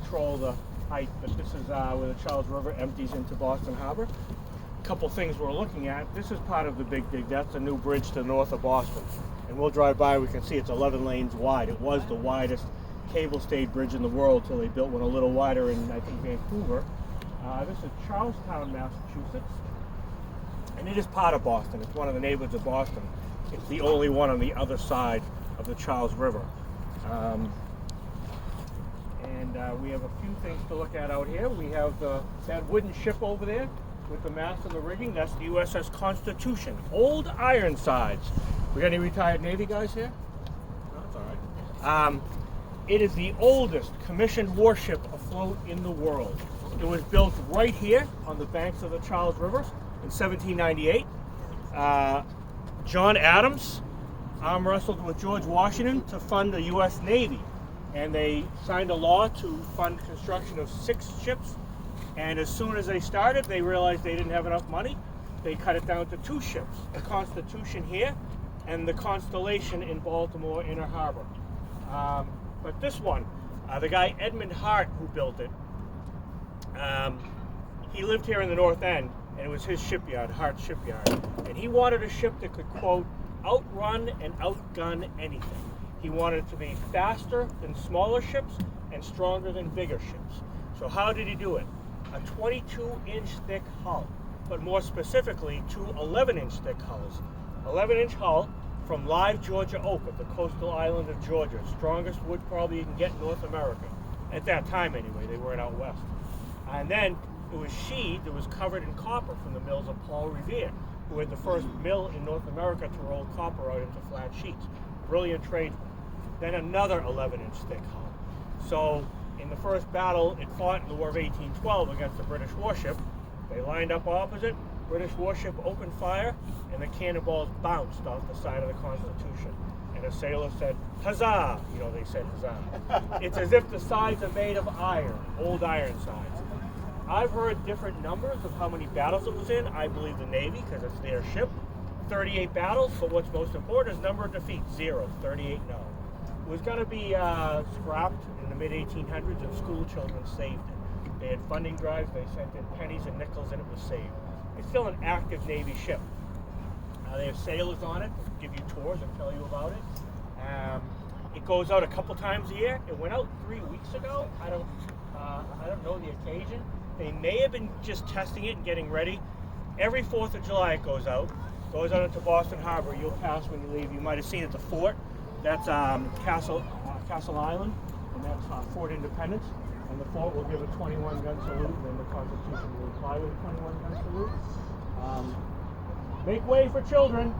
control the height, but this is where the Charles River empties into Boston Harbor. A couple things we're looking at. This is part of the Big Dig. That's a new bridge to the north of Boston. And we'll drive by, we can see it's 11 lanes wide. It was the widest cable-stayed bridge in the world till they built one a little wider in, I think, Vancouver. This is Charlestown, Massachusetts. And it is part of Boston. It's one of the neighborhoods of Boston. It's the only one on the other side of the Charles River. We have a few things to look at out here. We have that wooden ship over there with the mast and the rigging. That's the USS Constitution. Old Ironsides. We got any retired Navy guys here? No, it's all right. It is the oldest commissioned warship afloat in the world. It was built right here on the banks of the Charles River in 1798. John Adams arm wrestled with George Washington to fund the U.S. Navy, and they signed a law to fund construction of 6 ships. And as soon as they started, they realized they didn't have enough money. They cut it down to 2 ships: the Constitution here and the Constellation in Baltimore Inner Harbor. But this one, the guy Edmund Hart who built it, he lived here in the North End, and it was his shipyard, Hart Shipyard. And he wanted a ship that could, quote, outrun and outgun anything. He wanted it to be faster than smaller ships and stronger than bigger ships. So how did he do it? A 22-inch thick hull, but more specifically, 2 11-inch thick hulls. 11-inch hull from live Georgia oak of the coastal island of Georgia. Strongest wood probably you can get in North America. At that time anyway, they weren't out west. And then it was sheathed, it was covered in copper from the mills of Paul Revere, who had the first mill in North America to roll copper out into flat sheets. Brilliant tradesman. Then another 11-inch thick hull. So in the first battle it fought in the War of 1812 against the British warship, they lined up opposite, British warship opened fire, and the cannonballs bounced off the side of the Constitution. And a sailor said, "Huzzah!" You know, they said huzzah. It's as if the sides are made of iron, old Ironsides. I've heard different numbers of how many battles it was in. I believe the Navy, because it's their ship. 38 battles, but what's most important is number of defeats, 0. 38 no. It was going to be scrapped in the mid-1800s, and school children saved it. They had funding drives, they sent in pennies and nickels, and it was saved. It's still an active Navy ship. They have sailors on it, give you tours and tell you about it. It goes out a couple times a year. It went out 3 weeks ago. I don't know the occasion. They may have been just testing it and getting ready. Every 4th of July it goes out into Boston Harbor. You'll pass when you leave. You might have seen it, the fort. That's Castle Island, and that's Fort Independence. And the fort will give a 21-gun salute, and then the Constitution will reply with a 21-gun salute. Make way for children.